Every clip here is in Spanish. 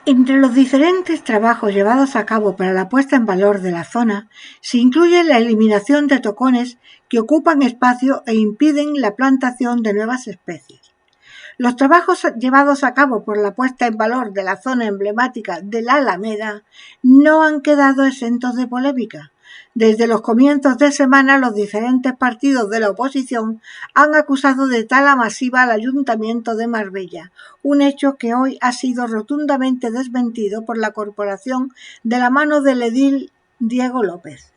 Entre los diferentes trabajos llevados a cabo para la puesta en valor de la zona, se incluye la eliminación de tocones que ocupan espacio e impiden la plantación de nuevas especies. Los trabajos llevados a cabo por la puesta en valor de la zona emblemática de la Alameda no han quedado exentos de polémica. Desde los comienzos de semana, los diferentes partidos de la oposición han acusado de tala masiva al Ayuntamiento de Marbella, un hecho que hoy ha sido rotundamente desmentido por la corporación de la mano del edil Diego López.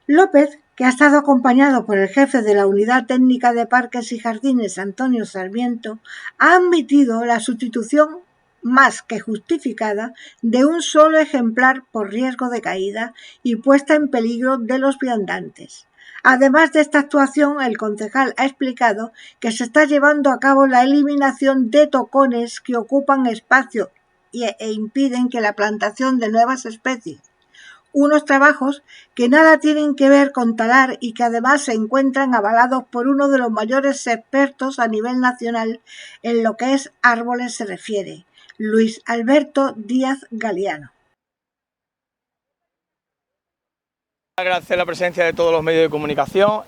López, que ha estado acompañado por el jefe de la Unidad Técnica de Parques y Jardines, Antonio Sarmiento, ha admitido la sustitución más que justificada de un solo ejemplar por riesgo de caída y puesta en peligro de los viandantes. Además de esta actuación, el concejal ha explicado que se está llevando a cabo la eliminación de tocones que ocupan espacio e impiden que la plantación de nuevas especies. Unos trabajos que nada tienen que ver con talar y que además se encuentran avalados por uno de los mayores expertos a nivel nacional en lo que es árboles se refiere, Luis Alberto Díaz Galiano. Agradecer la presencia de todos los medios de comunicación.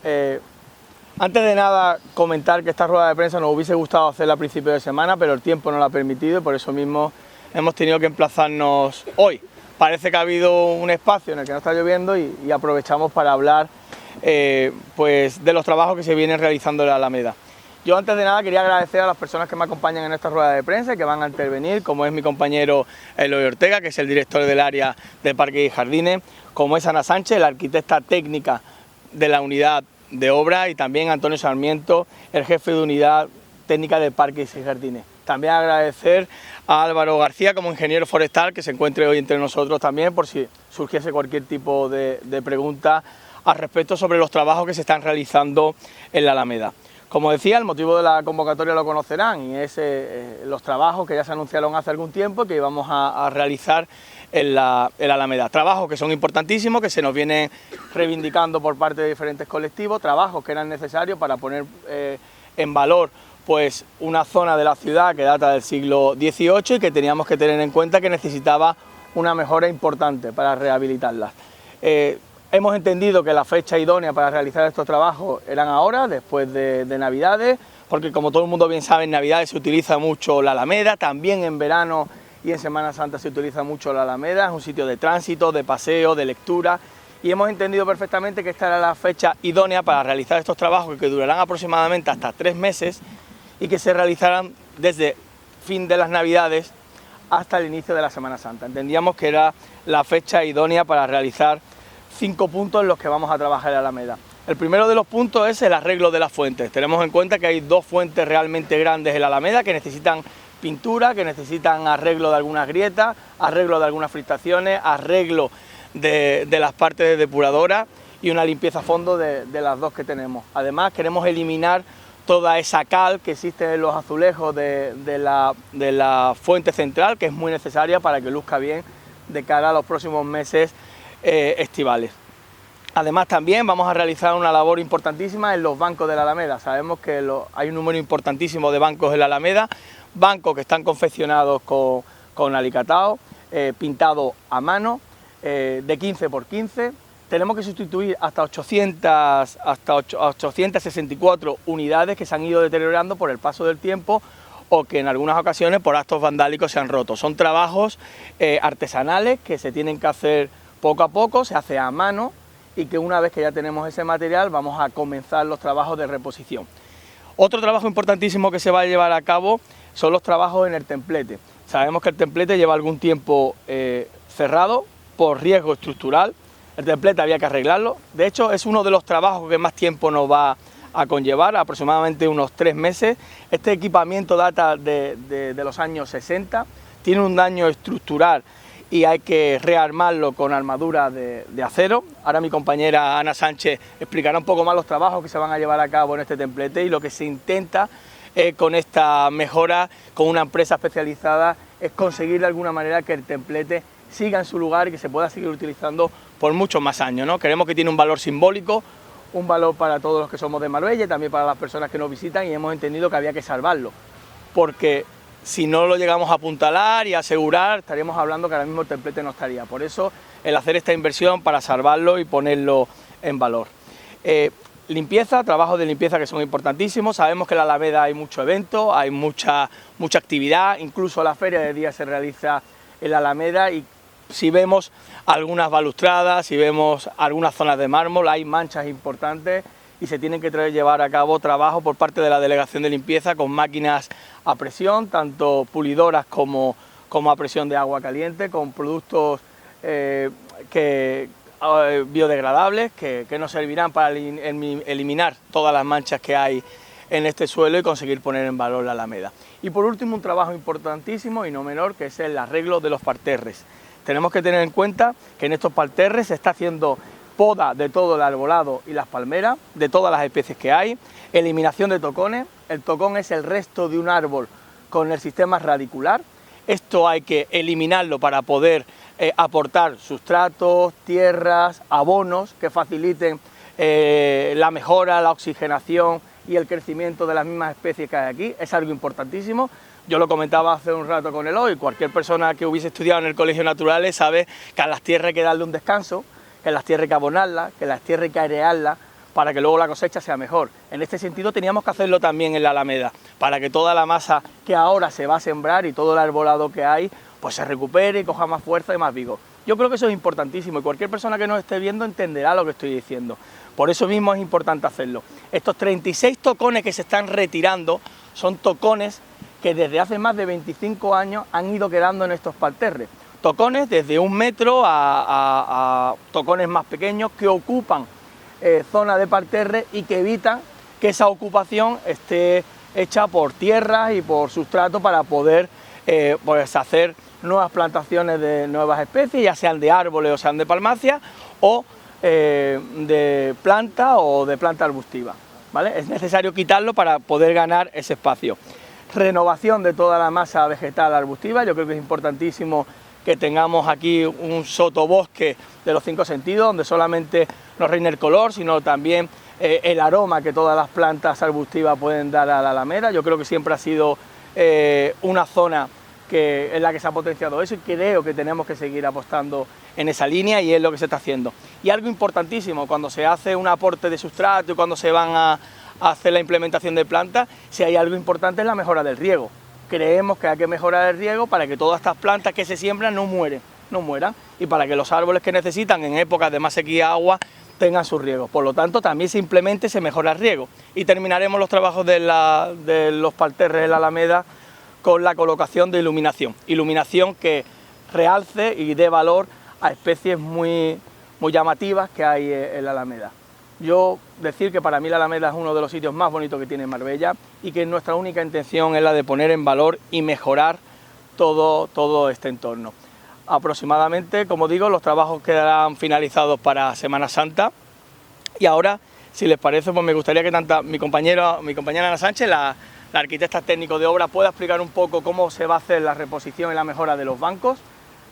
Antes de nada, comentar que esta rueda de prensa nos hubiese gustado hacerla a principios de semana, pero el tiempo no lo ha permitido y por eso mismo hemos tenido que emplazarnos hoy. Parece que ha habido un espacio en el que no está lloviendo y aprovechamos para hablar pues de los trabajos que se vienen realizando en la Alameda. Yo antes de nada quería agradecer a las personas que me acompañan en esta rueda de prensa y que van a intervenir, como es mi compañero Eloy Ortega, que es el director del área de Parques y Jardines, como es Ana Sánchez, la arquitecta técnica de la unidad de obra, y también Antonio Sarmiento, el jefe de unidad técnica de Parques y Jardines. También agradecer a Álvaro García como ingeniero forestal, que se encuentre hoy entre nosotros también, por si surgiese cualquier tipo de pregunta al respecto sobre los trabajos que se están realizando en la Alameda. Como decía, el motivo de la convocatoria lo conocerán y es los trabajos que ya se anunciaron hace algún tiempo que íbamos a realizar en la Alameda. Trabajos que son importantísimos, que se nos vienen reivindicando por parte de diferentes colectivos, trabajos que eran necesarios para poner en valor pues una zona de la ciudad que data del siglo XVIII y que teníamos que tener en cuenta que necesitaba una mejora importante para rehabilitarla. Hemos entendido que la fecha idónea para realizar estos trabajos eran ahora, después de Navidades, porque como todo el mundo bien sabe, en Navidades se utiliza mucho la Alameda, también en verano y en Semana Santa se utiliza mucho la Alameda, es un sitio de tránsito, de paseo, de lectura, y hemos entendido perfectamente que esta era la fecha idónea para realizar estos trabajos que durarán aproximadamente hasta 3 meses y que se realizarán desde fin de las Navidades hasta el inicio de la Semana Santa. Entendíamos que era la fecha idónea para realizar 5 puntos en los que vamos a trabajar en la Alameda. El primero de los puntos es el arreglo de las fuentes. Tenemos en cuenta que hay 2 fuentes realmente grandes en la Alameda que necesitan pintura, que necesitan arreglo de algunas grietas, arreglo de algunas filtraciones, arreglo de las partes de depuradora y una limpieza a fondo de las 2 que tenemos. Además, queremos eliminar toda esa cal que existe en los azulejos de la fuente central, que es muy necesaria para que luzca bien de cara a los próximos meses estivales. Además, también vamos a realizar una labor importantísima en los bancos de la Alameda. Sabemos que hay un número importantísimo de bancos en la Alameda, bancos que están confeccionados con alicatado, pintados a mano, de 15 por 15. Tenemos que sustituir hasta 864 unidades que se han ido deteriorando por el paso del tiempo o que en algunas ocasiones por actos vandálicos se han roto. Son trabajos artesanales que se tienen que hacer poco a poco, se hace a mano y que una vez que ya tenemos ese material vamos a comenzar los trabajos de reposición. Otro trabajo importantísimo que se va a llevar a cabo son los trabajos en el templete. Sabemos que el templete lleva algún tiempo cerrado por riesgo estructural. El templete había que arreglarlo. De hecho, es uno de los trabajos que más tiempo nos va a conllevar, aproximadamente unos 3 meses. Este equipamiento data de los años 60, tiene un daño estructural y hay que rearmarlo con armadura de acero. Ahora mi compañera Ana Sánchez explicará un poco más los trabajos que se van a llevar a cabo en este templete y lo que se intenta con esta mejora, con una empresa especializada, es conseguir de alguna manera que el templete siga en su lugar y que se pueda seguir utilizando por muchos más años, ¿no? Creemos que tiene un valor simbólico, un valor para todos los que somos de Marbella y también para las personas que nos visitan, y hemos entendido que había que salvarlo, porque si no lo llegamos a apuntalar y asegurar, estaríamos hablando que ahora mismo el templete no estaría. Por eso el hacer esta inversión para salvarlo y ponerlo en valor. Limpieza, trabajos de limpieza que son importantísimos. Sabemos que en la Alameda hay mucho evento, hay mucha actividad, incluso la feria de día se realiza en la Alameda, y si vemos algunas balustradas, si vemos algunas zonas de mármol, hay manchas importantes y se tienen que llevar a cabo trabajo por parte de la Delegación de Limpieza con máquinas a presión, tanto pulidoras como a presión de agua caliente, con productos biodegradables que nos servirán para eliminar todas las manchas que hay en este suelo y conseguir poner en valor la Alameda. Y por último, un trabajo importantísimo y no menor, que es el arreglo de los parterres. Tenemos que tener en cuenta que en estos parterres se está haciendo poda de todo el arbolado y las palmeras, de todas las especies que hay, eliminación de tocones. El tocón es el resto de un árbol con el sistema radicular. Esto hay que eliminarlo para poder aportar sustratos, tierras, abonos que faciliten la mejora, la oxigenación y el crecimiento de las mismas especies que hay aquí. Es algo importantísimo. Yo lo comentaba hace un rato con Eloy, cualquier persona que hubiese estudiado en el Colegio de Naturales sabe que a las tierras hay que darle un descanso, que a las tierras hay que abonarlas, que a las tierras hay que airearlas para que luego la cosecha sea mejor. En este sentido teníamos que hacerlo también en la Alameda, para que toda la masa que ahora se va a sembrar y todo el arbolado que hay, pues se recupere y coja más fuerza y más vigor. Yo creo que eso es importantísimo y cualquier persona que nos esté viendo entenderá lo que estoy diciendo. Por eso mismo es importante hacerlo. Estos 36 tocones que se están retirando son tocones que desde hace más de 25 años han ido quedando en estos parterres. Tocones desde 1 metro a tocones más pequeños que ocupan zonas de parterre y que evitan que esa ocupación esté hecha por tierras y por sustrato para poder pues hacer nuevas plantaciones de nuevas especies, ya sean de árboles o sean de palmacias o de planta o de planta arbustiva, ¿vale? Es necesario quitarlo para poder ganar ese espacio. Renovación de toda la masa vegetal arbustiva. Yo creo que es importantísimo que tengamos aquí un sotobosque de los 5 sentidos, donde solamente no reine el color, sino también el aroma que todas las plantas arbustivas pueden dar a la Alameda. Yo creo que siempre ha sido una zona en la que se ha potenciado eso y creo que tenemos que seguir apostando en esa línea y es lo que se está haciendo. Y algo importantísimo, cuando se hace un aporte de sustrato y cuando se van a hacer la implementación de plantas, si hay algo importante es la mejora del riego. Creemos que hay que mejorar el riego para que todas estas plantas que se siembran no mueran y para que los árboles que necesitan en épocas de más sequía agua tengan su riego. Por lo tanto, también se implemente y se mejora el riego. Y terminaremos los trabajos de los parterres en la Alameda con la colocación de iluminación que realce y dé valor a especies muy llamativas que hay en la Alameda. Yo decir que para mí la Alameda es uno de los sitios más bonitos que tiene Marbella y que nuestra única intención es la de poner en valor y mejorar todo este entorno. Aproximadamente, como digo, los trabajos quedarán finalizados para Semana Santa y ahora, si les parece, pues me gustaría que mi compañera Ana Sánchez, la arquitecta técnico de obra, pueda explicar un poco cómo se va a hacer la reposición y la mejora de los bancos,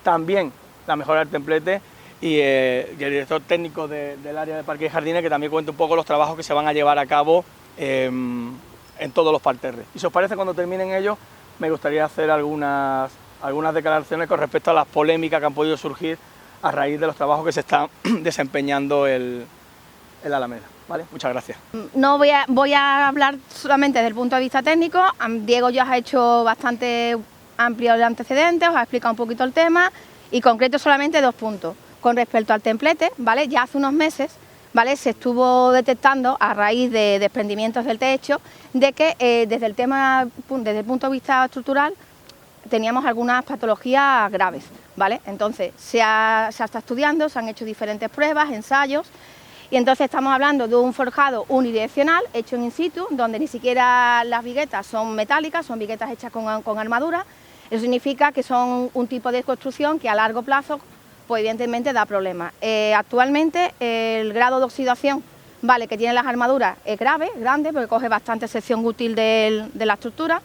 también la mejora del templete y el director técnico del área de parques y jardines, que también cuente un poco los trabajos que se van a llevar a cabo en todos los parterres. Y si os parece, cuando terminen ellos, me gustaría hacer algunas declaraciones con respecto a las polémicas que han podido surgir a raíz de los trabajos que se están desempeñando en la Alameda. ¿Vale? Muchas gracias. No voy a hablar solamente desde el punto de vista técnico. Diego ya os ha hecho bastante amplio de antecedentes, os ha explicado un poquito el tema y concreto solamente 2 puntos. Con respecto al templete, ¿vale? Ya hace unos meses, ¿vale?, se estuvo detectando a raíz de desprendimientos del techo de que desde el punto de vista estructural teníamos algunas patologías graves, ¿vale? Entonces se está estudiando, se han hecho diferentes pruebas, ensayos. Y entonces estamos hablando de un forjado unidireccional hecho in situ, donde ni siquiera las viguetas son metálicas, son viguetas hechas con armadura. Eso significa que son un tipo de construcción que a largo plazo, pues evidentemente da problemas. Actualmente el grado de oxidación, vale, que tienen las armaduras es grande, porque coge bastante sección útil de la estructura.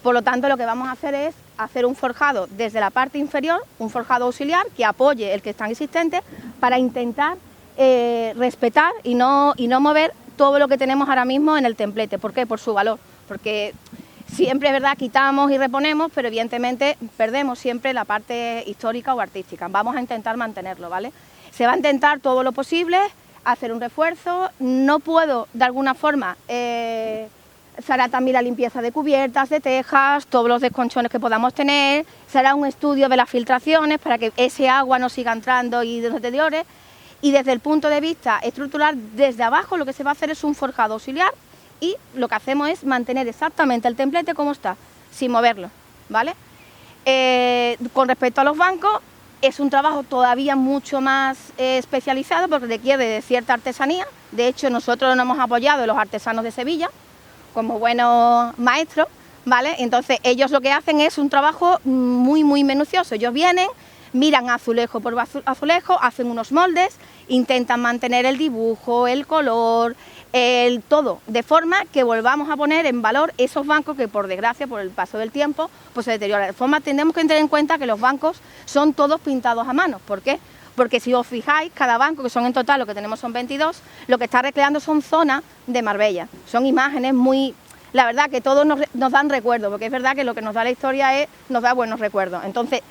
Por lo tanto, lo que vamos a hacer es hacer un forjado desde la parte inferior, un forjado auxiliar que apoye el que está existente para intentar respetar y no mover todo lo que tenemos ahora mismo en el templete. ¿Por qué? Por su valor, porque Siempre es verdad, quitamos y reponemos, pero evidentemente perdemos siempre la parte histórica o artística. Vamos a intentar mantenerlo, ¿vale? Se va a intentar todo lo posible, hacer un refuerzo. No puedo, de alguna forma, se hará también la limpieza de cubiertas, de tejas, todos los desconchones que podamos tener. Se hará un estudio de las filtraciones para que ese agua no siga entrando y no se deteriore. Y desde el punto de vista estructural, desde abajo lo que se va a hacer es un forjado auxiliar y lo que hacemos es mantener exactamente el templete como está, sin moverlo, ¿vale? Con respecto a los bancos, es un trabajo todavía mucho más especializado porque requiere de cierta artesanía. De hecho, nosotros nos hemos apoyado en los artesanos de Sevilla como buenos maestros, ¿vale? Entonces ellos lo que hacen es un trabajo muy minucioso. Ellos vienen, miran azulejo por azulejo, hacen unos moldes, intentan mantener el dibujo, el color, el todo, de forma que volvamos a poner en valor esos bancos que por desgracia, por el paso del tiempo, pues se deterioran. De forma tenemos que tener en cuenta que los bancos son todos pintados a mano. ¿Por qué? Porque si os fijáis, cada banco, que son en total, lo que tenemos son 22, lo que está recreando son zonas de Marbella. Son imágenes muy... La verdad que todos nos dan recuerdos, porque es verdad que lo que nos da la historia nos da buenos recuerdos. Entonces,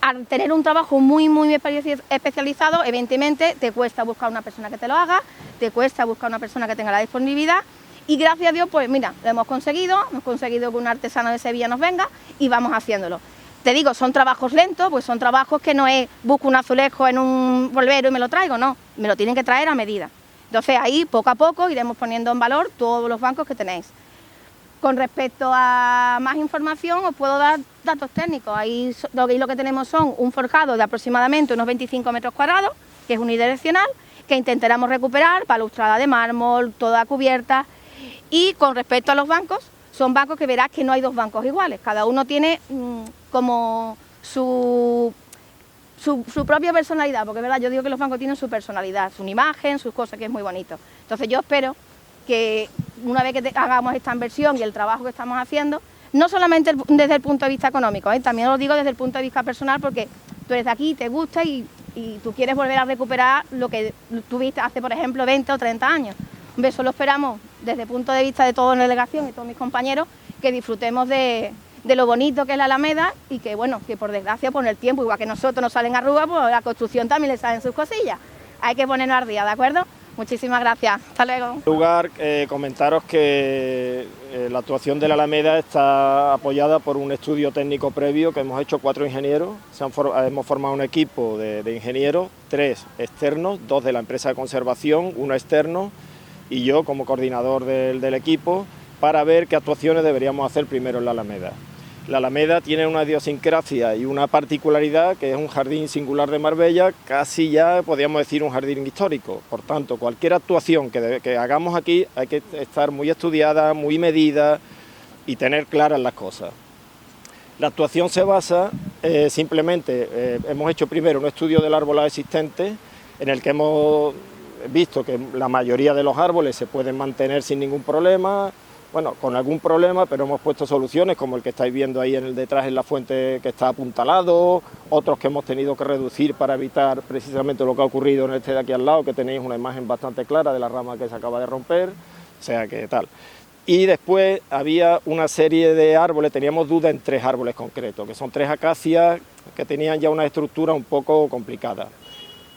al tener un trabajo muy especializado, evidentemente te cuesta buscar una persona que te lo haga, te cuesta buscar una persona que tenga la disponibilidad y gracias a Dios, pues mira, lo hemos conseguido que un artesano de Sevilla nos venga y vamos haciéndolo. Te digo, son trabajos lentos, pues son trabajos que no es busco un azulejo en un bolvero y me lo traigo, no, me lo tienen que traer a medida. Entonces ahí poco a poco iremos poniendo en valor todos los bancos que tenéis. Con respecto a más información, os puedo dar datos técnicos. Ahí lo que tenemos son un forjado de aproximadamente unos 25 metros cuadrados, que es unidireccional, que intentaremos recuperar, balustrada de mármol, toda cubierta. Y con respecto a los bancos, son bancos que verás que no hay dos bancos iguales. Cada uno tiene como su propia personalidad, porque es verdad, yo digo que los bancos tienen su personalidad, su imagen, sus cosas, que es muy bonito. Entonces yo espero que una vez que hagamos esta inversión y el trabajo que estamos haciendo, no solamente desde el punto de vista económico, también lo digo desde el punto de vista personal, porque tú eres de aquí, te gusta y tú quieres volver a recuperar lo que tuviste hace, por ejemplo, 20 o 30 años. Eso lo esperamos desde el punto de vista de toda la delegación y todos mis compañeros, que disfrutemos de lo bonito que es la Alameda y que, bueno, que por desgracia, por el tiempo, igual que nosotros nos salen arrugas, pues la construcción también le salen sus cosillas. Hay que ponernos al día, ¿de acuerdo? Muchísimas gracias. Hasta luego. En primer lugar, comentaros que la actuación de la Alameda está apoyada por un estudio técnico previo que hemos hecho 4 ingenieros. Hemos formado un equipo de ingenieros, 3 externos, 2 de la empresa de conservación, 1 externo y yo como coordinador del equipo, para ver qué actuaciones deberíamos hacer primero en la Alameda. La Alameda tiene una idiosincrasia y una particularidad que es un jardín singular de Marbella, casi ya podríamos decir un jardín histórico. Por tanto, cualquier actuación que hagamos aquí hay que estar muy estudiada, muy medida y tener claras las cosas. La actuación se basa simplemente, hemos hecho primero un estudio del arbolado existente en el que hemos visto que la mayoría de los árboles se pueden mantener sin ningún problema. Bueno, con algún problema, pero hemos puesto soluciones como el que estáis viendo ahí detrás en la fuente que está apuntalado, otros que hemos tenido que reducir para evitar precisamente lo que ha ocurrido en este de aquí al lado, que tenéis una imagen bastante clara de la rama que se acaba de romper, o sea que tal. Y después había una serie de árboles, teníamos duda en 3 árboles concretos, que son 3 acacias que tenían ya una estructura un poco complicada.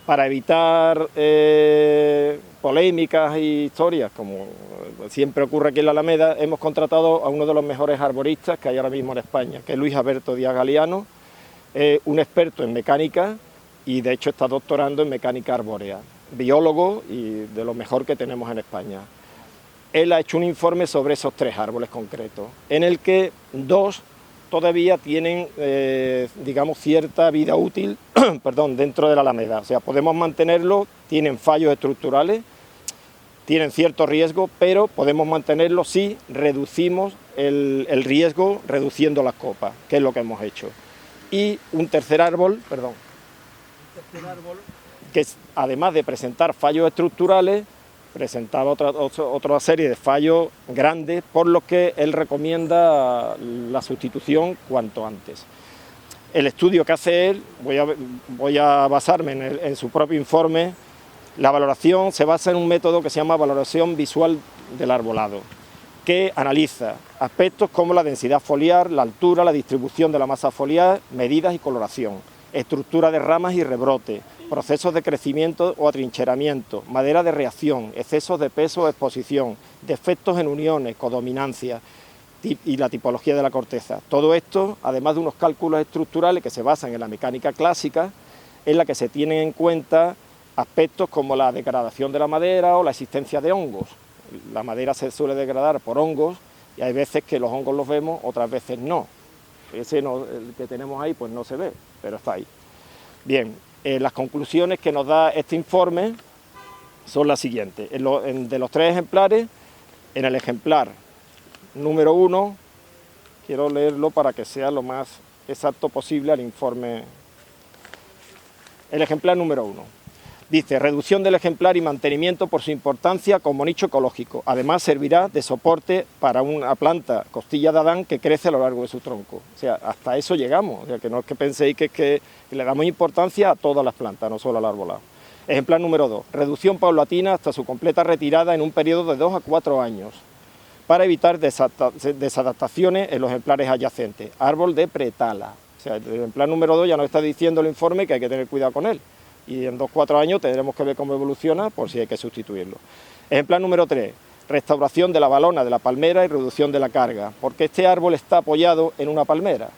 Para evitar polémicas y historias, como siempre ocurre aquí en la Alameda, hemos contratado a uno de los mejores arboristas que hay ahora mismo en España, que es Luis Alberto Díaz Galiano, un experto en mecánica y de hecho está doctorando en mecánica arbórea, biólogo y de lo mejor que tenemos en España. Él ha hecho un informe sobre esos 3 árboles concretos, en el que 2 todavía tienen, digamos, cierta vida útil dentro de la Alameda. O sea, podemos mantenerlo, tienen fallos estructurales, tienen cierto riesgo, pero podemos mantenerlo si reducimos el riesgo reduciendo las copas, que es lo que hemos hecho. Y un tercer árbol, que además de presentar fallos estructurales, presentaba otra serie de fallos grandes por los que él recomienda la sustitución cuanto antes. El estudio que hace él, voy a basarme en su propio informe, la valoración se basa en un método que se llama valoración visual del arbolado. que analiza aspectos como la densidad foliar, la altura, la distribución de la masa foliar, medidas y coloración, estructura de ramas y rebrote, procesos de crecimiento o atrincheramiento, madera de reacción, excesos de peso o exposición, defectos en uniones, codominancia y la tipología de la corteza. Todo esto, además de unos cálculos estructurales que se basan en la mecánica clásica, en la que se tienen en cuenta aspectos como la degradación de la madera o la existencia de hongos. La madera se suele degradar por hongos y hay veces que los hongos los vemos, otras veces no. Ese no, el que tenemos ahí pues no se ve, pero está ahí. Bien, las conclusiones que nos da este informe son las siguientes. De los 3 ejemplares, en el ejemplar número 1, quiero leerlo para que sea lo más exacto posible al informe. El ejemplar número 1. Dice, reducción del ejemplar y mantenimiento por su importancia como nicho ecológico. Además, servirá de soporte para una planta costilla de Adán que crece a lo largo de su tronco. O sea, hasta eso llegamos. O sea, que no es que penséis que es que le damos importancia a todas las plantas, no solo al arbolado. Ejemplar número 2. Reducción paulatina hasta su completa retirada en un periodo de 2 a 4 años para evitar desadaptaciones en los ejemplares adyacentes. Árbol de pretala. O sea, el ejemplar número 2 ya nos está diciendo el informe que hay que tener cuidado con él. Y en 2 o 4 años tendremos que ver cómo evoluciona por si hay que sustituirlo. Ejemplar número 3, restauración de la valona de la palmera y reducción de la carga, porque este árbol está apoyado en una palmera.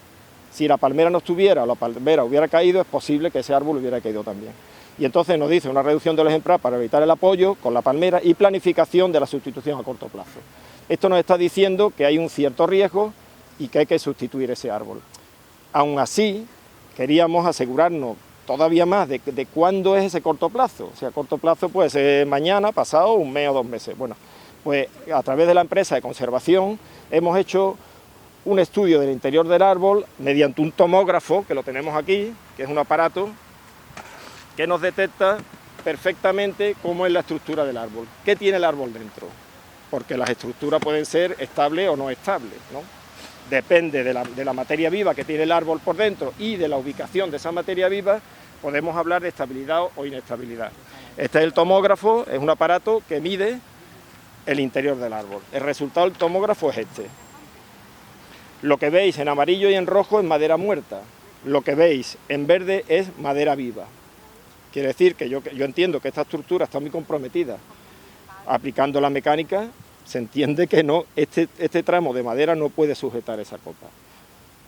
Si la palmera no estuviera o la palmera hubiera caído, es posible que ese árbol hubiera caído también. Y entonces nos dice una reducción del ejemplar para evitar el apoyo con la palmera y planificación de la sustitución a corto plazo. Esto nos está diciendo que hay un cierto riesgo y que hay que sustituir ese árbol. Aún así, queríamos asegurarnos todavía más de cuándo es ese corto plazo. O sea, corto plazo puede ser mañana, pasado, 1 mes o 2 meses. Bueno, pues a través de la empresa de conservación hemos hecho un estudio del interior del árbol mediante un tomógrafo, que lo tenemos aquí, que es un aparato que nos detecta perfectamente cómo es la estructura del árbol, qué tiene el árbol dentro, porque las estructuras pueden ser estables o no estables, ¿no? Depende de la materia viva que tiene el árbol por dentro y de la ubicación de esa materia viva, podemos hablar de estabilidad o inestabilidad. Este es el tomógrafo, es un aparato que mide el interior del árbol. El resultado del tomógrafo es este. Lo que veis en amarillo y en rojo es madera muerta, lo que veis en verde es madera viva. Quiere decir que yo entiendo que esta estructura está muy comprometida. Aplicando la mecánica, se entiende que no, este tramo de madera no puede sujetar esa copa.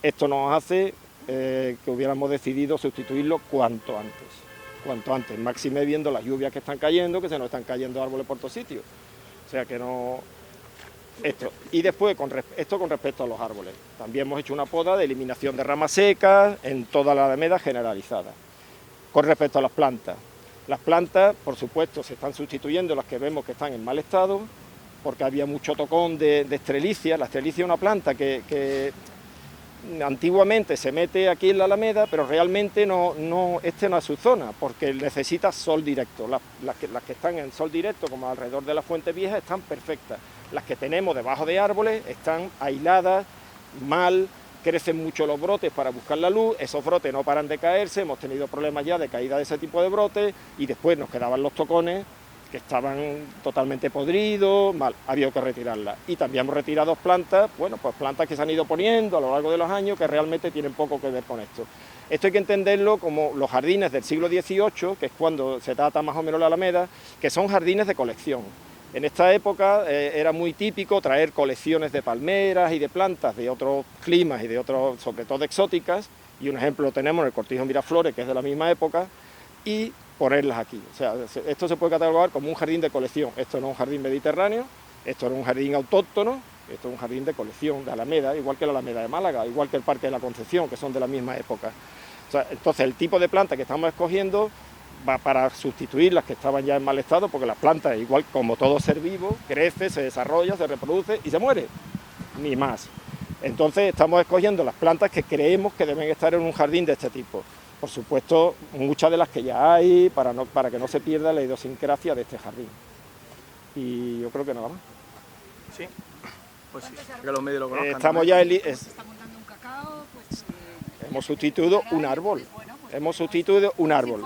Esto nos hace que hubiéramos decidido sustituirlo cuanto antes, máxime viendo las lluvias que están cayendo, que se nos están cayendo árboles por todos sitios. O sea que no... Esto. Y después, esto con respecto a los árboles. También hemos hecho una poda de eliminación de ramas secas en toda la alameda generalizada. Con respecto a las plantas, por supuesto, se están sustituyendo las que vemos que están en mal estado, porque había mucho tocón de estrelicia. La estrelicia es una planta que antiguamente se mete aquí en la alameda, pero realmente no es su zona, porque necesita sol directo. Las que están en sol directo, como alrededor de la fuente vieja, están perfectas. Las que tenemos debajo de árboles están aisladas, mal, crecen mucho los brotes para buscar la luz, esos brotes no paran de caerse, hemos tenido problemas ya de caída de ese tipo de brotes, y después nos quedaban los tocones, que estaban totalmente podridos, mal, había que retirarlas. Y también hemos retirado plantas, bueno, pues plantas que se han ido poniendo a lo largo de los años que realmente tienen poco que ver con esto. Esto hay que entenderlo como los jardines del siglo XVIII, que es cuando se trata más o menos la alameda, que son jardines de colección. En esta época era muy típico traer colecciones de palmeras y de plantas de otros climas y de otros, sobre todo exóticas, y un ejemplo lo tenemos en el Cortijo Miraflores, que es de la misma época, y ponerlas aquí. O sea, esto se puede catalogar como un jardín de colección. Esto no es un jardín mediterráneo, esto no es un jardín autóctono, esto es un jardín de colección de Alameda, igual que la Alameda de Málaga, igual que el Parque de la Concepción, que son de la misma época. O sea, entonces el tipo de planta que estamos escogiendo va para sustituir las que estaban ya en mal estado, porque las plantas, igual como todo ser vivo, crece, se desarrolla, se reproduce y se muere, ni más. Entonces estamos escogiendo las plantas que creemos que deben estar en un jardín de este tipo. Por supuesto, muchas de las que ya hay, para que no se pierda la idiosincrasia de este jardín. Y yo creo que nada más. Sí, pues sí, que los medios lo conozcan. Estamos ya en... Está montando un cacao, pues... hemos sustituido un árbol. Bueno, pues, hemos sustituido un árbol.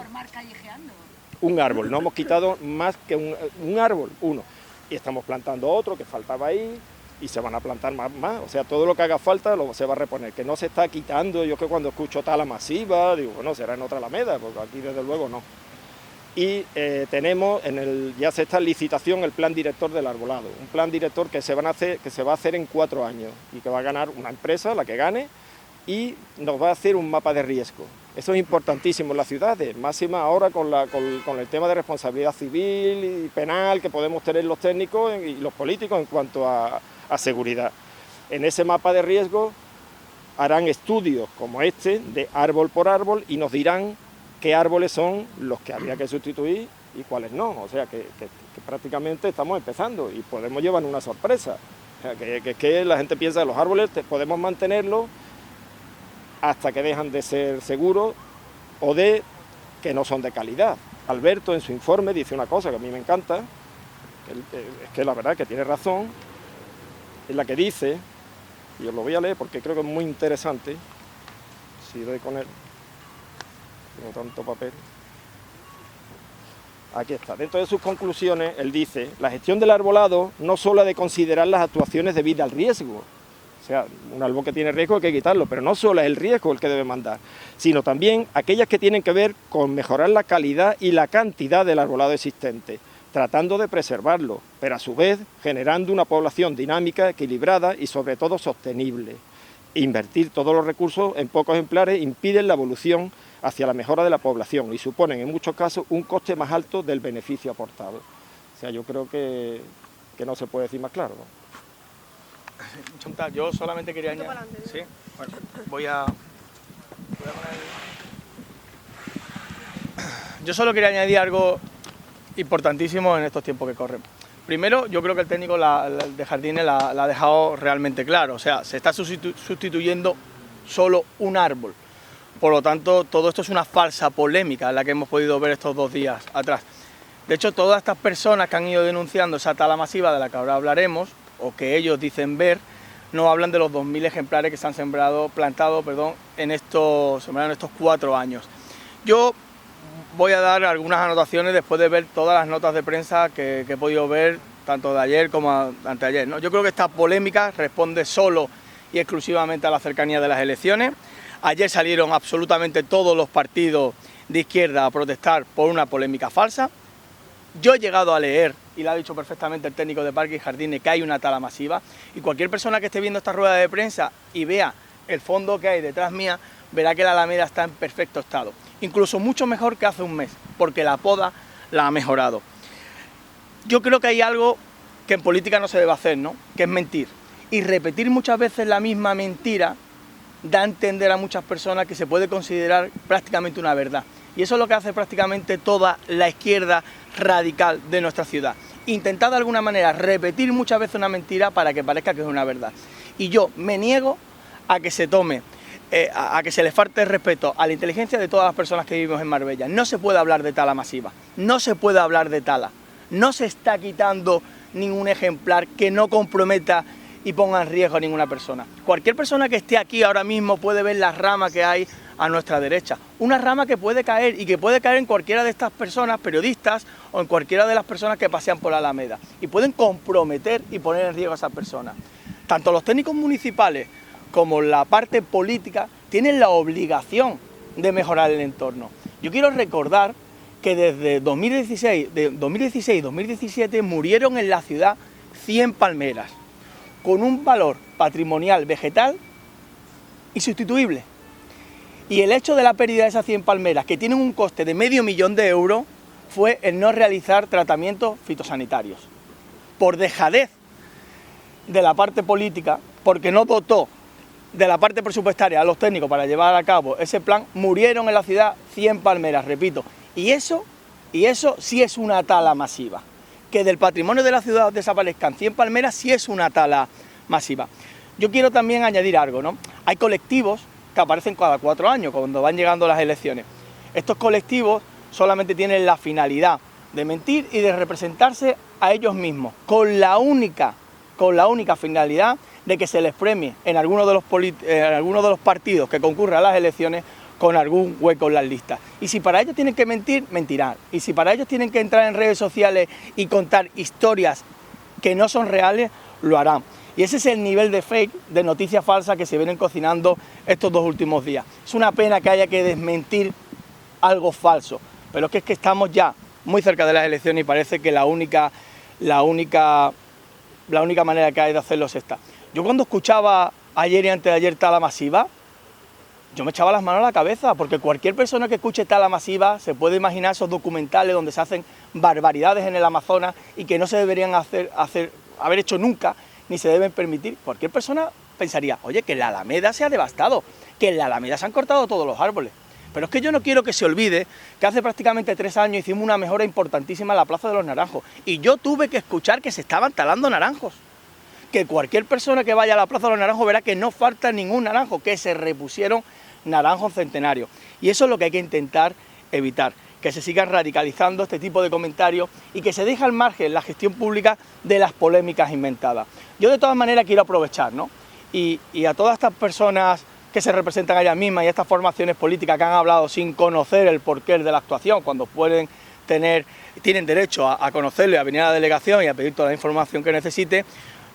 Un árbol, no hemos quitado más que un árbol, uno. Y estamos plantando otro que faltaba ahí. y se van a plantar más, o sea, todo lo que haga falta se va a reponer, que no se está quitando. Yo que cuando escucho tala masiva, digo, bueno, será en otra Alameda, porque aquí desde luego no. Y tenemos, ya se está en licitación el plan director del arbolado, un plan director que se va a hacer en 4 años y que va a ganar una empresa, la que gane, y nos va a hacer un mapa de riesgo. Eso es importantísimo en las ciudades, máxima ahora con el tema de responsabilidad civil y penal que podemos tener los técnicos y los políticos en cuanto a seguridad. En ese mapa de riesgo harán estudios como este, de árbol por árbol, y nos dirán qué árboles son los que habría que sustituir y cuáles no. O sea que prácticamente estamos empezando y podemos llevar una sorpresa. O sea, que la gente piensa que los árboles podemos mantenerlos hasta que dejan de ser seguros o de que no son de calidad. Alberto en su informe dice una cosa que a mí me encanta, es que la verdad que tiene razón, es la que dice, y os lo voy a leer porque creo que es muy interesante, si doy con él, tengo tanto papel. Aquí está, dentro de sus conclusiones él dice: la gestión del arbolado no solo ha de considerar las actuaciones debidas al riesgo, o sea, un árbol que tiene riesgo hay que quitarlo, pero no solo es el riesgo el que debe mandar, sino también aquellas que tienen que ver con mejorar la calidad y la cantidad del arbolado existente, tratando de preservarlo, pero a su vez generando una población dinámica, equilibrada y sobre todo sostenible. Invertir todos los recursos en pocos ejemplares impide la evolución hacia la mejora de la población y suponen en muchos casos un coste más alto del beneficio aportado. O sea, yo creo que no se puede decir más claro, ¿no? Chonta, yo solamente quería añadir... ¿Sí? Bueno, voy a poner... Yo solo quería añadir algo importantísimo en estos tiempos que corren. Primero, yo creo que el técnico de Jardines la ha dejado realmente claro. O sea, se está sustituyendo solo un árbol. Por lo tanto, todo esto es una falsa polémica la que hemos podido ver estos 2 días atrás. De hecho, todas estas personas que han ido denunciando esa tala masiva de la que ahora hablaremos, o que ellos dicen ver, no hablan de los 2.000 ejemplares que se han plantado en estos 4 años. Yo voy a dar algunas anotaciones después de ver todas las notas de prensa que he podido ver, tanto de ayer como anteayer, ¿no? Yo creo que esta polémica responde solo y exclusivamente a la cercanía de las elecciones. Ayer salieron absolutamente todos los partidos de izquierda a protestar por una polémica falsa. Yo he llegado a leer, y lo ha dicho perfectamente el técnico de Parques y Jardines, que hay una tala masiva, y cualquier persona que esté viendo esta rueda de prensa y vea el fondo que hay detrás mía, verá que la alameda está en perfecto estado, incluso mucho mejor que hace un mes, porque la poda la ha mejorado. Yo creo que hay algo que en política no se debe hacer, ¿no?, que es mentir, y repetir muchas veces la misma mentira da a entender a muchas personas que se puede considerar prácticamente una verdad. Y eso es lo que hace prácticamente toda la izquierda radical de nuestra ciudad. Intentar de alguna manera repetir muchas veces una mentira para que parezca que es una verdad. Y yo me niego a que se tome, a que se le falte el respeto a la inteligencia de todas las personas que vivimos en Marbella. No se puede hablar de tala masiva, no se puede hablar de tala. No se está quitando ningún ejemplar que no comprometa y ponga en riesgo a ninguna persona. Cualquier persona que esté aquí ahora mismo puede ver la rama que hay a nuestra derecha. Una rama que puede caer y que puede caer en cualquiera de estas personas, periodistas, o en cualquiera de las personas que pasean por la Alameda. Y pueden comprometer y poner en riesgo a esas personas. Tanto los técnicos municipales como la parte política tienen la obligación de mejorar el entorno. Yo quiero recordar que desde 2016-2017 murieron en la ciudad 100 palmeras, con un valor patrimonial vegetal insustituible. Y el hecho de la pérdida de esas 100 palmeras, que tienen un coste de $500.000 de euros, fue el no realizar tratamientos fitosanitarios. Por dejadez de la parte política, porque no dotó de la parte presupuestaria a los técnicos para llevar a cabo ese plan, murieron en la ciudad 100 palmeras, repito. Y eso sí es una tala masiva. Que del patrimonio de la ciudad desaparezcan 100 palmeras sí es una tala masiva. Yo quiero también añadir algo, ¿no? Hay colectivos que aparecen cada 4 años, cuando van llegando las elecciones. Estos colectivos solamente tienen la finalidad de mentir y de representarse a ellos mismos, con la única finalidad de que se les premie en alguno de los partidos que concurran a las elecciones con algún hueco en las listas. Y si para ellos tienen que mentir, mentirán. Y si para ellos tienen que entrar en redes sociales y contar historias que no son reales, lo harán. Y ese es el nivel de fake, de noticias falsas que se vienen cocinando estos 2 últimos días. Es una pena que haya que desmentir algo falso, pero es que estamos ya muy cerca de las elecciones y parece que la única manera que hay de hacerlo es esta. Yo cuando escuchaba ayer y antes de ayer Tala Masiva, yo me echaba las manos a la cabeza, porque cualquier persona que escuche Tala Masiva se puede imaginar esos documentales donde se hacen barbaridades en el Amazonas y que no se deberían haber hecho nunca, ni se deben permitir. Cualquier persona pensaría, oye, que la Alameda se ha devastado, que en la Alameda se han cortado todos los árboles. Pero es que yo no quiero que se olvide que hace prácticamente 3 años hicimos una mejora importantísima en la Plaza de los Naranjos y yo tuve que escuchar que se estaban talando naranjos. Que cualquier persona que vaya a la Plaza de los Naranjos verá que no falta ningún naranjo, que se repusieron naranjos centenarios. Y eso es lo que hay que intentar evitar, que se sigan radicalizando este tipo de comentarios y que se deje al margen la gestión pública de las polémicas inventadas. Yo de todas maneras quiero aprovechar, ¿no? Y a todas estas personas que se representan a ellas mismas y a estas formaciones políticas que han hablado sin conocer el porqué de la actuación, cuando tienen derecho a conocerlo y a venir a la delegación y a pedir toda la información que necesite,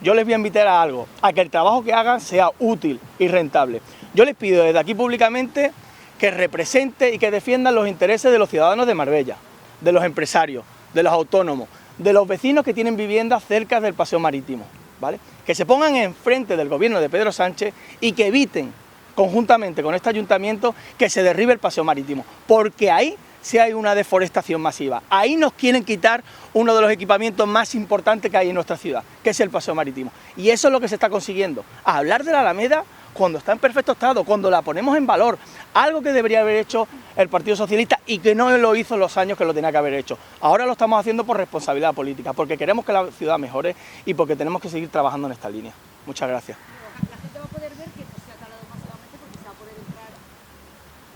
yo les voy a invitar a algo, a que el trabajo que hagan sea útil y rentable. Yo les pido desde aquí públicamente que representen y que defiendan los intereses de los ciudadanos de Marbella, de los empresarios, de los autónomos, de los vecinos que tienen viviendas cerca del paseo marítimo, ¿vale? Que se pongan enfrente del gobierno de Pedro Sánchez y que eviten conjuntamente con este ayuntamiento que se derribe el paseo marítimo, porque ahí sí hay una deforestación masiva, ahí nos quieren quitar uno de los equipamientos más importantes que hay en nuestra ciudad, que es el paseo marítimo, y eso es lo que se está consiguiendo, hablar de la Alameda cuando está en perfecto estado, cuando la ponemos en valor, algo que debería haber hecho el Partido Socialista y que no lo hizo en los años que lo tenía que haber hecho. Ahora lo estamos haciendo por responsabilidad política, porque queremos que la ciudad mejore y porque tenemos que seguir trabajando en esta línea. Muchas gracias. La gente va a poder ver que no se ha talado masivamente porque se va a poder entrar.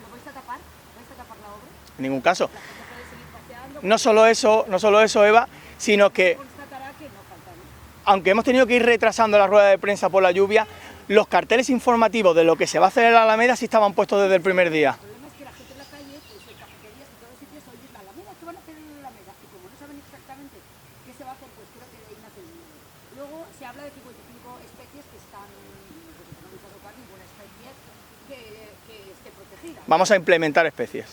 ¿Lo vais a tapar? ¿Vais a tapar la obra? En ningún caso. La gente puede seguir paseando. No solo eso, Eva, sino que, Constatará que no falta nada. aunque hemos tenido que ir retrasando la rueda de prensa por la lluvia, los carteles informativos de lo que se va a hacer en la Alameda sí estaban puestos desde el primer día. El problema es que la gente en la calle, pues en cafeterías, en todos los sitios, oye, la Alameda, ¿qué van a hacer en la Alameda? Y como no saben exactamente qué se va a hacer, pues creo que de ahí nace el miedo. Luego se habla de 55 especies que están, pues no vais a tocar ninguna especie que esté protegida. Vamos a implementar especies.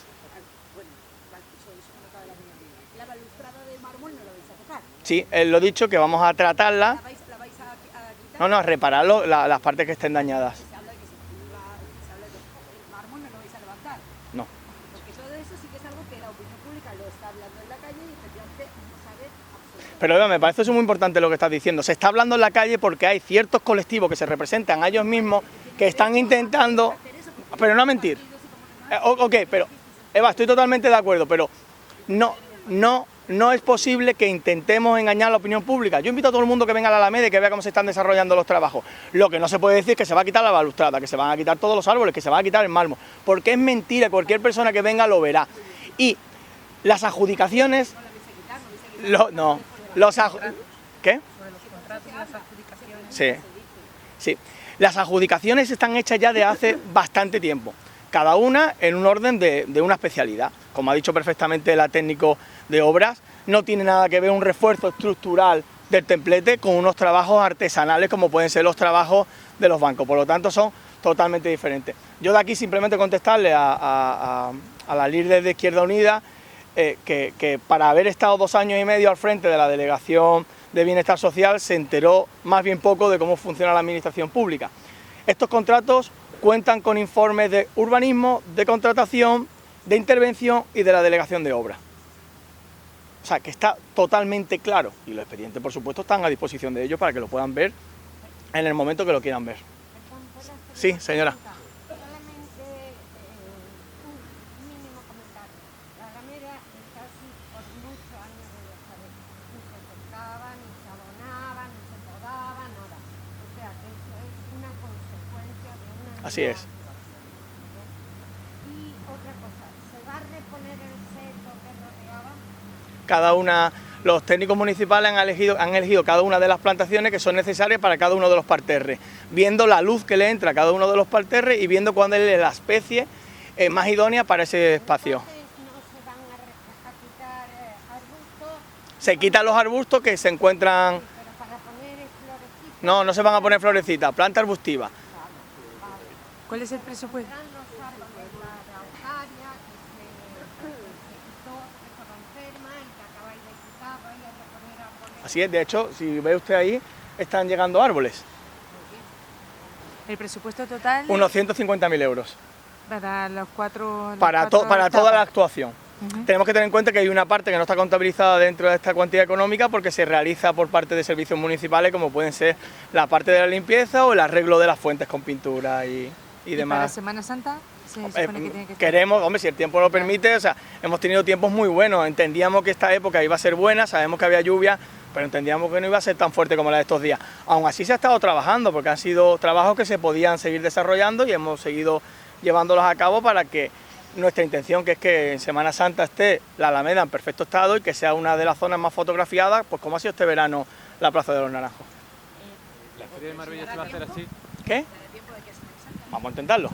Bueno, eso no cabe la menor duda. La balustrada de mármol no la vais a tocar. Sí, lo dicho, que vamos a tratarla. La vais a quitar. No, reparar las partes que estén dañadas. Se habla de que se habla de el mármol no lo vais a levantar. No. Porque todo eso sí que es algo que la opinión pública lo está hablando en la calle y efectivamente no sabe absolutamente. Pero Eva, me parece eso muy importante lo que estás diciendo. Se está hablando en la calle porque hay ciertos colectivos que se representan a ellos mismos que están intentando... Pero no a mentir. Ok, pero Eva, estoy totalmente de acuerdo, pero no es posible que intentemos engañar a la opinión pública. Yo invito a todo el mundo que venga a la Alameda y que vea cómo se están desarrollando los trabajos. Lo que no se puede decir es que se va a quitar la balustrada, que se van a quitar todos los árboles, que se va a quitar el mármol, porque es mentira, cualquier persona que venga lo verá. Y las adjudicaciones... ¿Qué? Sí. Las adjudicaciones están hechas ya de hace bastante tiempo, cada una en un orden de una especialidad. Como ha dicho perfectamente la técnico de obras, no tiene nada que ver un refuerzo estructural del templete con unos trabajos artesanales como pueden ser los trabajos de los bancos, por lo tanto son totalmente diferentes. Yo de aquí simplemente contestarle a la líder de Izquierda Unida que para haber estado 2 años y medio al frente de la Delegación de Bienestar Social se enteró más bien poco de cómo funciona la administración pública. Estos contratos cuentan con informes de urbanismo, de contratación, de intervención y de la Delegación de Obras. O sea, que está totalmente claro y los expedientes, por supuesto, están a disposición de ellos para que lo puedan ver en el momento que lo quieran ver. Sí, señora. Solamente un mínimo comentario. La Alameda está así por muchos años de desaparecer. Ni se cortaba, ni se abonaba, ni se podaba, nada. O sea que eso es una consecuencia de una... Así es. Y otra cosa, ¿se va a reponer el seto que rodeaba? Los técnicos municipales han elegido cada una de las plantaciones que son necesarias para cada uno de los parterres, viendo la luz que le entra a cada uno de los parterres y viendo cuál es la especie más idónea para ese espacio. Entonces no se van a quitar arbustos, Se quitan los arbustos que se encuentran... pero para poner florecitas. No, no se van a poner florecitas, planta arbustiva. ¿Cuál es el presupuesto? Eran los árboles, la araucaria, que se quitó, que estaba enferma, el que acabáis de quitar, vais a reponer árboles. Así es, de hecho, si ve usted ahí, están llegando árboles. El presupuesto total Unos 150.000 euros. para los cuatro... Para toda la actuación. Tenemos que tener en cuenta que hay una parte que no está contabilizada dentro de esta cuantía económica porque se realiza por parte de servicios municipales, como pueden ser la parte de la limpieza o el arreglo de las fuentes con pintura y demás. ¿Para Semana Santa se supone que tiene que estar? Queremos, hombre, si el tiempo lo permite, o sea, hemos tenido tiempos muy buenos, entendíamos que esta época iba a ser buena, sabemos que había lluvia, pero entendíamos que no iba a ser tan fuerte como la de estos días. Aún así se ha estado trabajando, porque han sido trabajos que se podían seguir desarrollando y hemos seguido llevándolos a cabo para que nuestra intención, que es que en Semana Santa esté la Alameda en perfecto estado y que sea una de las zonas más fotografiadas, pues como ha sido este verano la Plaza de los Naranjos. ¿La Feria de Marbella se va a hacer así? ¿Qué? Vamos a intentarlo.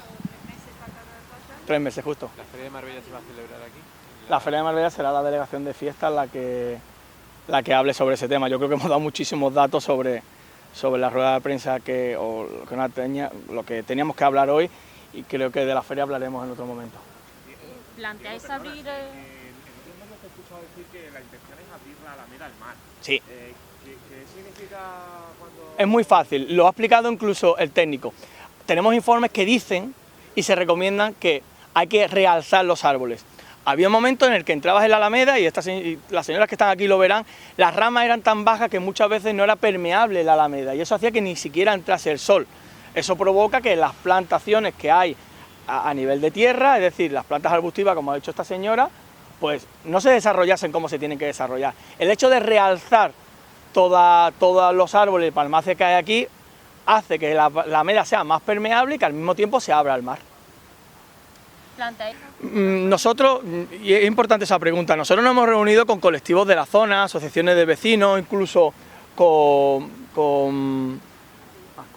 3 meses justo. ¿La Feria de Marbella se va a celebrar aquí? La Feria de Marbella será la delegación de fiestas la que hable sobre ese tema. Yo creo que hemos dado muchísimos datos sobre la rueda de prensa lo que teníamos que hablar hoy, y creo que de la feria hablaremos en otro momento. ¿Planteáis abrir...? Hemos escuchado decir que la intención es abrir la Alameda al mar. Sí. ¿Qué significa cuando...? Es muy fácil, lo ha explicado incluso el técnico. Tenemos informes que dicen y se recomiendan que hay que realzar los árboles. Había un momento en el que entrabas en la Alameda y las señoras que están aquí lo verán, las ramas eran tan bajas que muchas veces no era permeable la Alameda y eso hacía que ni siquiera entrase el sol. Eso provoca que las plantaciones que hay a nivel de tierra, es decir, las plantas arbustivas, como ha dicho esta señora, pues no se desarrollasen como se tienen que desarrollar. El hecho de realzar todos los árboles y palmaces que hay aquí hace que la Alameda sea más permeable y que al mismo tiempo se abra al mar. ¿Planteáis? Nosotros, y es importante esa pregunta, nosotros nos hemos reunido con colectivos de la zona, asociaciones de vecinos, incluso ¿cómo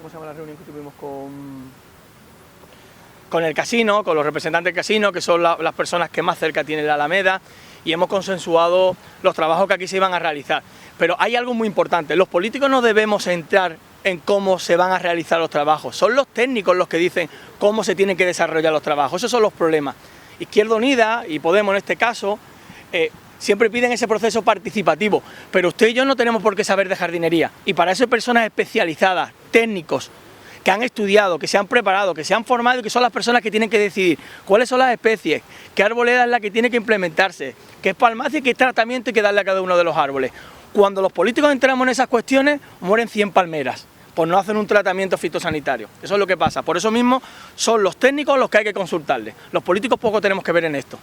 se llama la reunión que tuvimos con el casino, con los representantes del casino, que son las personas que más cerca tienen la Alameda, y hemos consensuado los trabajos que aquí se iban a realizar. Pero hay algo muy importante, los políticos no debemos entrar en cómo se van a realizar los trabajos, son los técnicos los que dicen cómo se tienen que desarrollar los trabajos, esos son los problemas. Izquierda Unida y Podemos en este caso siempre piden ese proceso participativo, pero usted y yo no tenemos por qué saber de jardinería, y para eso hay personas especializadas, técnicos, que han estudiado, que se han preparado, que se han formado y que son las personas que tienen que decidir cuáles son las especies, qué arboleda es la que tiene que implementarse, qué palmacia y qué tratamiento hay que darle a cada uno de los árboles. Cuando los políticos entramos en esas cuestiones, mueren 100 palmeras, pues no hacen un tratamiento fitosanitario. Eso es lo que pasa. Por eso mismo son los técnicos los que hay que consultarles. Los políticos poco tenemos que ver en esto.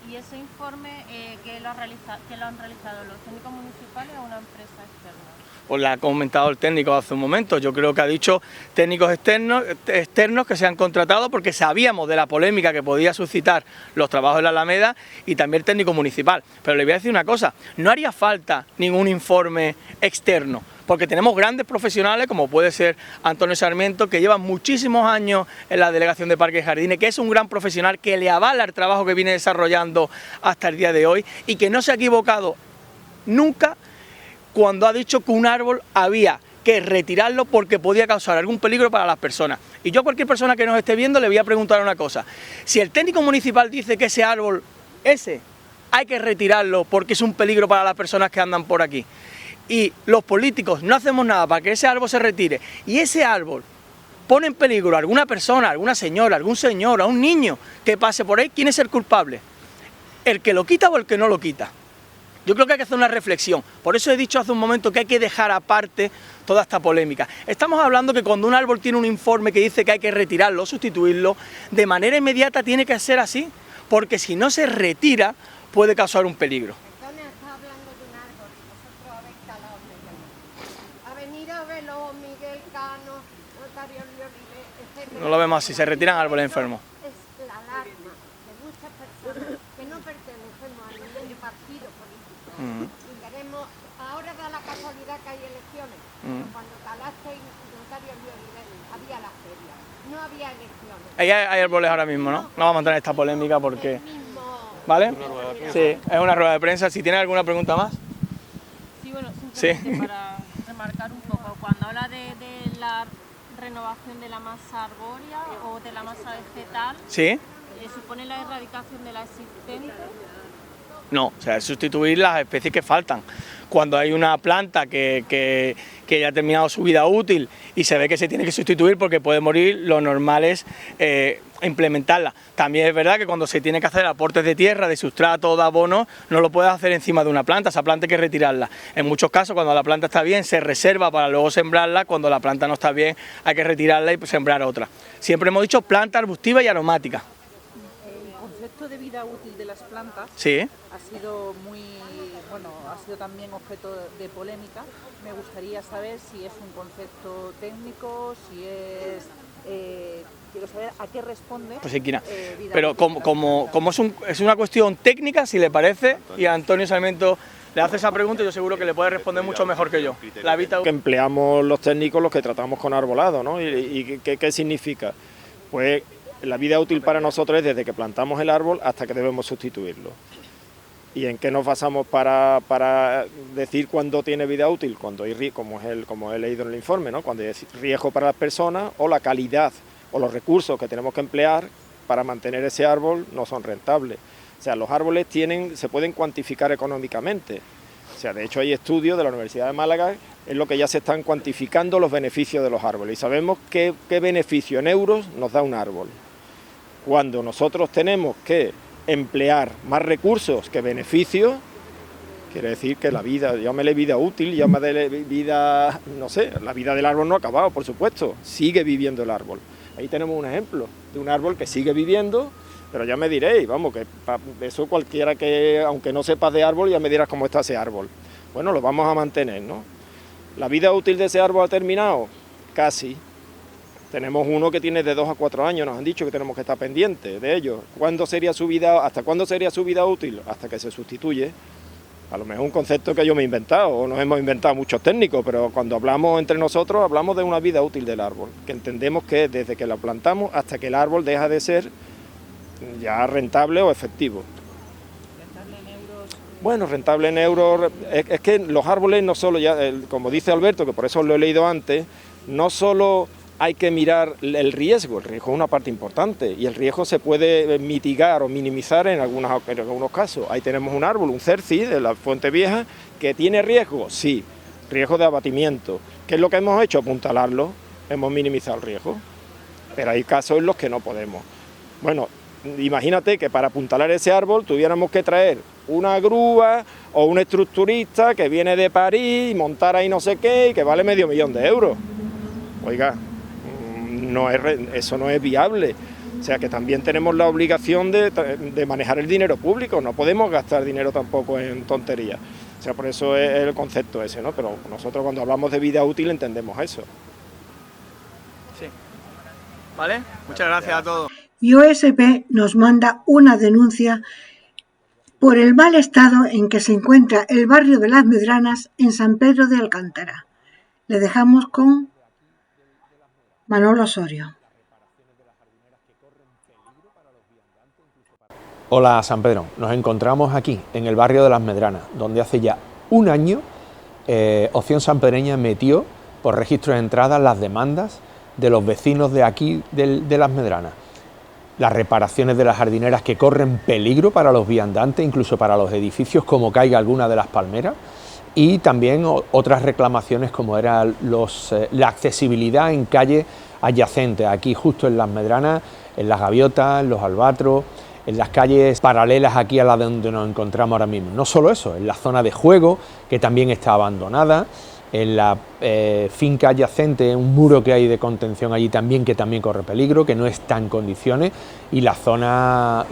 ¿Y ese informe que lo han realizado los técnicos municipales o una empresa externa? Pues la ha comentado el técnico hace un momento, yo creo que ha dicho técnicos externos que se han contratado porque sabíamos de la polémica que podía suscitar los trabajos de la Alameda, y también el técnico municipal. Pero le voy a decir una cosa, no haría falta ningún informe externo, porque tenemos grandes profesionales como puede ser Antonio Sarmiento, que lleva muchísimos años en la Delegación de Parques y Jardines, que es un gran profesional que le avala el trabajo que viene desarrollando hasta el día de hoy y que no se ha equivocado nunca cuando ha dicho que un árbol había que retirarlo porque podía causar algún peligro para las personas. Y yo a cualquier persona que nos esté viendo le voy a preguntar una cosa. Si el técnico municipal dice que ese árbol, hay que retirarlo porque es un peligro para las personas que andan por aquí, y los políticos no hacemos nada para que ese árbol se retire, y ese árbol pone en peligro a alguna persona, alguna señora, algún señor, a un niño que pase por ahí, ¿quién es el culpable? ¿El que lo quita o el que no lo quita? Yo creo que hay que hacer una reflexión. Por eso he dicho hace un momento que hay que dejar aparte toda esta polémica. Estamos hablando que cuando un árbol tiene un informe que dice que hay que retirarlo, sustituirlo, de manera inmediata tiene que ser así, porque si no se retira puede causar un peligro. Entonces está hablando de un árbol y vosotros habéis talado Miguel. Avenida Velo, Miguel Cano, Notario Llorile, etc. No lo vemos así, se retiran árboles enfermos. Es la alarma de muchas personas que no pertenecemos a ningún partido político. Y queremos, ahora da la casualidad que hay elecciones, pero cuando talaste Notario Llorile había la feria, no había elecciones. Ahí hay árboles ahora mismo, ¿no? No vamos a entrar en esta polémica porque... El mismo... ¿Vale? Sí, es una rueda de prensa. Si tienen alguna pregunta más. Sí, bueno, simplemente Sí. para remarcar un poco, cuando habla habla de la renovación de la masa arbórea o de la masa vegetal. ¿Sí? ¿Supone la erradicación de la existente? No, o sea, es sustituir las especies que faltan. Cuando hay una planta que ya ha terminado su vida útil y se ve que se tiene que sustituir porque puede morir, lo normal es implementarla. También es verdad que cuando se tiene que hacer aportes de tierra, de sustrato o de abono, no lo puedes hacer encima de una planta, esa planta hay que retirarla. En muchos casos, cuando la planta está bien, se reserva para luego sembrarla, cuando la planta no está bien, hay que retirarla y sembrar otra. Siempre hemos dicho planta arbustiva y aromática. El concepto de vida útil de las plantas Sí. ha sido ha sido también objeto de polémica. Me gustaría saber si es un concepto técnico, si es... quiero saber a qué responde. Pues sí, pero como es una cuestión técnica, si le parece, y a Antonio Sarmiento le hace esa pregunta, yo seguro que le puede responder mucho mejor que yo. La vida... Que empleamos los técnicos los que tratamos con arbolado, ¿no? ¿Y qué significa? Pues la vida útil para nosotros es desde que plantamos el árbol hasta que debemos sustituirlo. ¿Y en qué nos basamos para decir cuándo tiene vida útil? Cuando hay, como he leído en el informe, ¿no? Cuando hay riesgo para las personas o la calidad o los recursos que tenemos que emplear para mantener ese árbol no son rentables. O sea, los árboles se pueden cuantificar económicamente. O sea, de hecho hay estudios de la Universidad de Málaga en lo que ya se están cuantificando los beneficios de los árboles y sabemos qué beneficio en euros nos da un árbol. Cuando nosotros tenemos que emplear más recursos que beneficios, quiere decir que la vida, llámale vida útil, llámale vida, no sé, la vida del árbol no ha acabado, por supuesto, sigue viviendo el árbol. Ahí tenemos un ejemplo de un árbol que sigue viviendo, pero ya me diréis, vamos, que eso cualquiera que, aunque no sepas de árbol, ya me dirás cómo está ese árbol. Bueno, lo vamos a mantener, ¿no? ¿La vida útil de ese árbol ha terminado? Casi. Tenemos uno que tiene de 2 a 4 años, nos han dicho que tenemos que estar pendientes de ello. ¿Hasta cuándo sería su vida útil? Hasta que se sustituye. A lo mejor un concepto que yo me he inventado, o nos hemos inventado muchos técnicos, pero cuando hablamos entre nosotros hablamos de una vida útil del árbol, que entendemos que es desde que la plantamos hasta que el árbol deja de ser ya rentable o efectivo. ¿Rentable en euros? Bueno, rentable en euros, es que los árboles no solo, como dice Alberto, que por eso lo he leído antes, no solo hay que mirar el riesgo es una parte importante y el riesgo se puede mitigar o minimizar en algunos casos. Ahí tenemos un árbol, un cerci de la Fuente Vieja, que tiene riesgo, sí, riesgo de abatimiento. ¿Qué es lo que hemos hecho? Apuntalarlo, hemos minimizado el riesgo, pero hay casos en los que no podemos. Bueno, imagínate que para apuntalar ese árbol tuviéramos que traer una grúa o un estructurista que viene de París y montar ahí no sé qué y que vale $500.000 euros. Oiga, eso no es viable. O sea que también tenemos la obligación de manejar el dinero público, no podemos gastar dinero tampoco en tonterías. O sea, por eso es el concepto ese, ¿no? Pero nosotros cuando hablamos de vida útil entendemos eso. Sí. ¿Vale? Muchas gracias a todos. Y OSP nos manda una denuncia por el mal estado en que se encuentra el barrio de Las Medranas en San Pedro de Alcántara. Le dejamos con Manolo Osorio. Hola San Pedro, nos encontramos aquí en el barrio de Las Medranas, donde hace ya un año Opción Sanpedreña metió por registro de entrada las demandas de los vecinos de aquí de Las Medranas. Las reparaciones de las jardineras que corren peligro para los viandantes, incluso para los edificios, como caiga alguna de las palmeras, y también otras reclamaciones como era la accesibilidad en calles adyacentes, aquí justo en Las Medranas, en Las Gaviotas, en Los Albatros, en las calles paralelas aquí a la donde nos encontramos ahora mismo. No solo eso, en la zona de juego, que también está abandonada, en la finca adyacente, un muro que hay de contención allí también, que también corre peligro, que no está en condiciones, y las zonas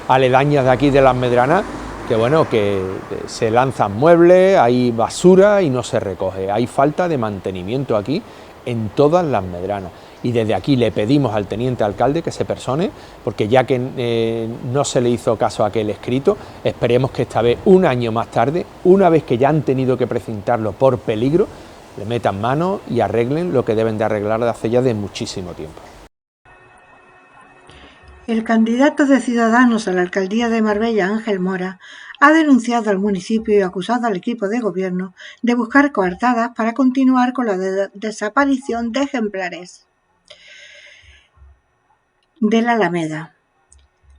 aledañas de aquí de Las Medranas, que bueno, que se lanzan muebles, hay basura y no se recoge. Hay falta de mantenimiento aquí en todas Las Medranas. Y desde aquí le pedimos al teniente alcalde que se persone, porque ya que no se le hizo caso a aquel escrito, esperemos que esta vez, un año más tarde, una vez que ya han tenido que precintarlo por peligro, le metan mano y arreglen lo que deben de arreglar de hace ya de muchísimo tiempo. El candidato de Ciudadanos a la alcaldía de Marbella, Ángel Mora, ha denunciado al municipio y acusado al equipo de gobierno de buscar coartadas para continuar con la desaparición de ejemplares de la Alameda.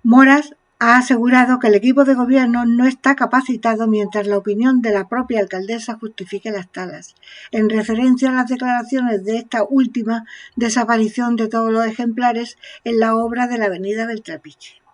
Moras ha asegurado que el equipo de gobierno no está capacitado mientras la opinión de la propia alcaldesa justifique las talas, en referencia a las declaraciones de esta última desaparición de todos los ejemplares en la obra de la avenida Beltrapiche.